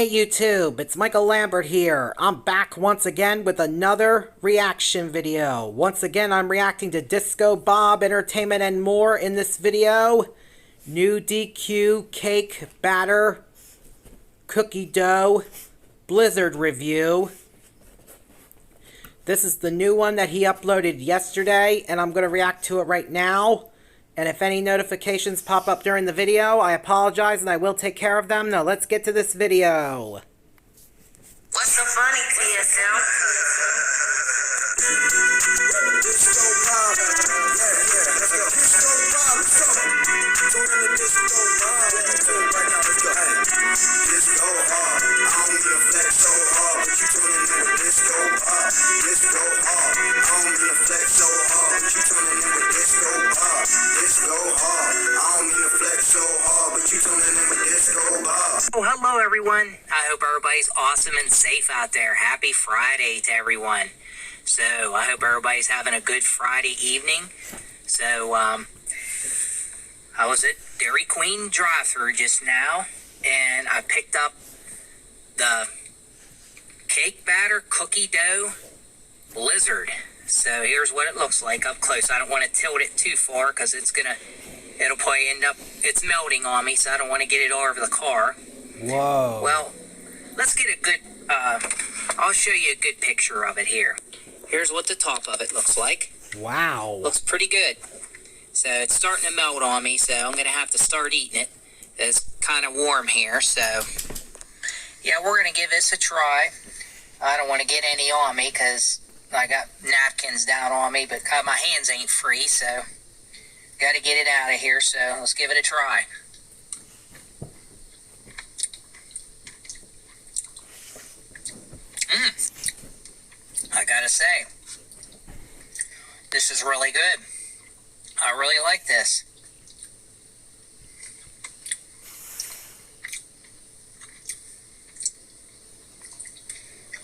Hey YouTube, it's Michael Lambert here. I'm back once again with another reaction video. Once again, I'm reacting to Disco Bob Entertainment and more in this video. New DQ cake batter cookie dough blizzard review. This is the new one that he uploaded yesterday, and I'm going to react to it right now. And if any notifications pop up during the video, I apologize and I will take care of them. Now let's get to this video. What's so funny, TSL? Oh, hello everyone. I hope everybody's awesome and safe out there. Happy Friday to everyone. So, I hope everybody's having a good Friday evening. So, I was at Dairy Queen drive-thru just now, and I picked up the cake batter cookie dough blizzard. So, here's what it looks like up close. I don't want to tilt it too far because it'll probably end up, it's melting on me, so I don't want to get it all over the car. Whoa. Well, let's get a good, I'll show you a good picture of it here. Here's what the top of it looks like. Wow. Looks pretty good. So it's starting to melt on me, so I'm going to have to start eating it. It's kind of warm here, so yeah, we're going to give this a try. I don't want to get any on me because I got napkins down on me, but my hands ain't free, so got to get it out of here, so let's give it a try. I gotta say, this is really good. I really like this.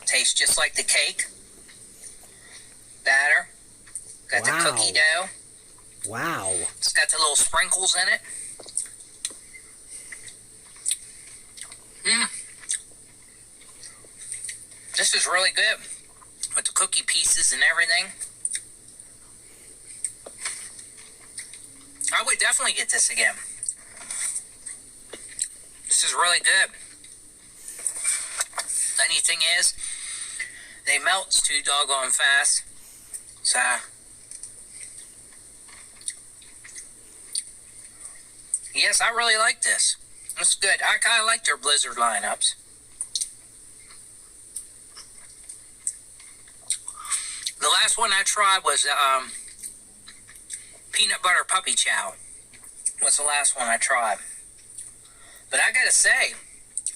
Tastes just like the cake batter. Got the cookie dough. Wow. It's got the little sprinkles in it. This is really good with the cookie pieces and everything. I would definitely get this again. This is really good. The only thing is, they melt too doggone fast. So, yes, I really like this. It's good. I kind of like their Blizzard lineups. The last one I tried was peanut butter puppy chow. Was the last one I tried. But I gotta say,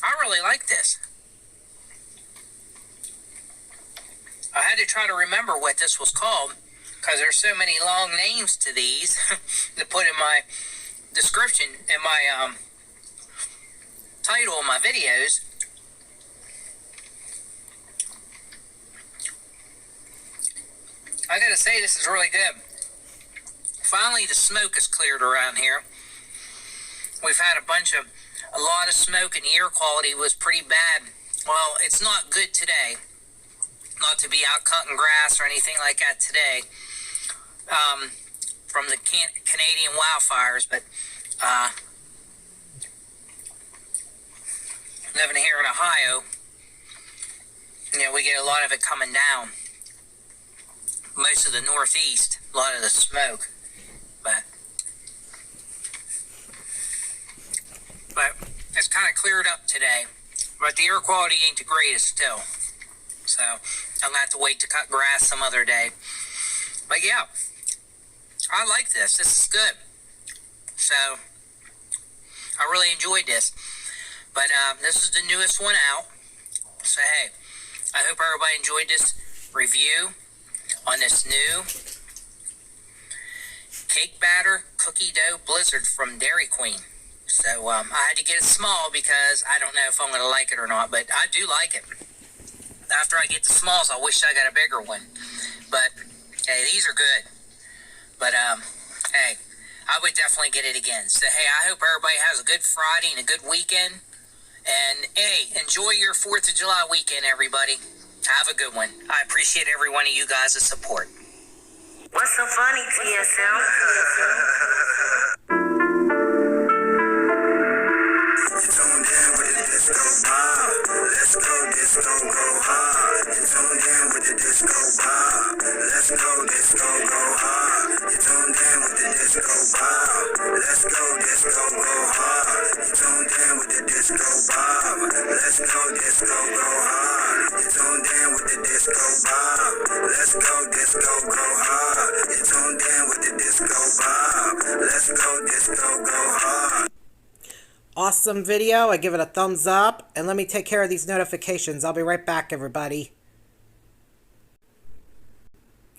I really like this. I had to try to remember what this was called because there's so many long names to these to put in my description, in my title of my videos. I gotta say, this is really good. Finally, the smoke is cleared around here. We've had a lot of smoke, and the air quality was pretty bad. Well, it's not good today. Not to be out cutting grass or anything like that today. From the Canadian wildfires, but living here in Ohio, we get a lot of it coming down. Most of the Northeast, a lot of the smoke, but it's kind of cleared up today. But the air quality ain't the greatest still, so I'm gonna have to wait to cut grass some other day. But yeah, I like this. This is good. So I really enjoyed this. But this is the newest one out. So hey, I hope everybody enjoyed this review on this new cake batter cookie dough blizzard from Dairy Queen. So I had to get it small because I don't know if I'm going to like it or not, but I do like it. After I get the smalls, I wish I got a bigger one. But hey, these are good. But hey, I would definitely get it again. So hey, I hope everybody has a good Friday and a good weekend. And hey, enjoy your 4th of July weekend, everybody. Have a good one. I appreciate every one of you guys' support. What's so funny, TSM? Tuned in with the disco bob. Let's go disco, go hard. You tuned in with the disco bob. Let's go disco, go hard. You tuned in with the disco bob. Let's go disco, go hard. You tuned in with the disco bob. Let's go disco, go hard. You tuned in with the disco bob. Let's go disco, go hard. You tuned in with the disco bob. Let's go disco, go hard. Awesome video. I give it a thumbs up. And let me take care of these notifications. I'll be right back, everybody.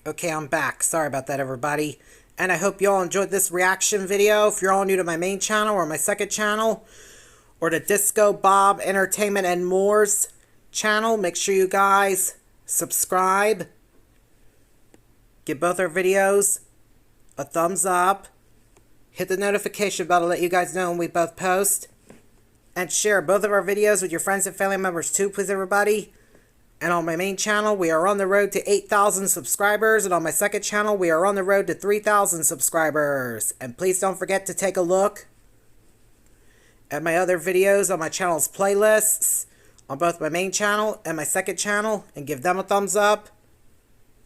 Okay, I'm back. Sorry about that, everybody. And I hope you all enjoyed this reaction video. If you're all new to my main channel or my second channel, or the Disco Bob Entertainment and More's channel, make sure you guys subscribe. Give both our videos a thumbs up. Hit the notification bell to let you guys know when we both post. And share both of our videos with your friends and family members too, please, everybody. And on my main channel, we are on the road to 8,000 subscribers. And on my second channel, we are on the road to 3,000 subscribers. And please don't forget to take a look at my other videos on my channel's playlists on both my main channel and my second channel. And give them a thumbs up.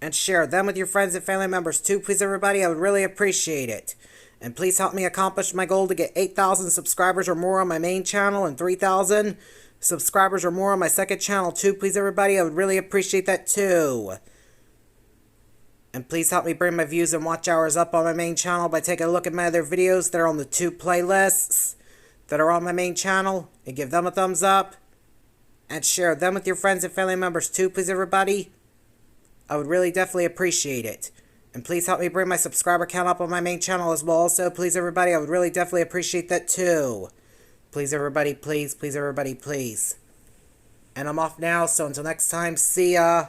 And share them with your friends and family members too, please, everybody. I would really appreciate it. And please help me accomplish my goal to get 8,000 subscribers or more on my main channel and 3,000 subscribers or more on my second channel too, please, everybody. I would really appreciate that too. And please help me bring my views and watch hours up on my main channel by taking a look at my other videos that are on the 2 playlists that are on my main channel and give them a thumbs up. And share them with your friends and family members too, please, everybody. I would really definitely appreciate it. And please help me bring my subscriber count up on my main channel as well. Also, please, everybody, I would really definitely appreciate that too. Please, everybody, please, please, everybody, please. And I'm off now, so until next time, see ya.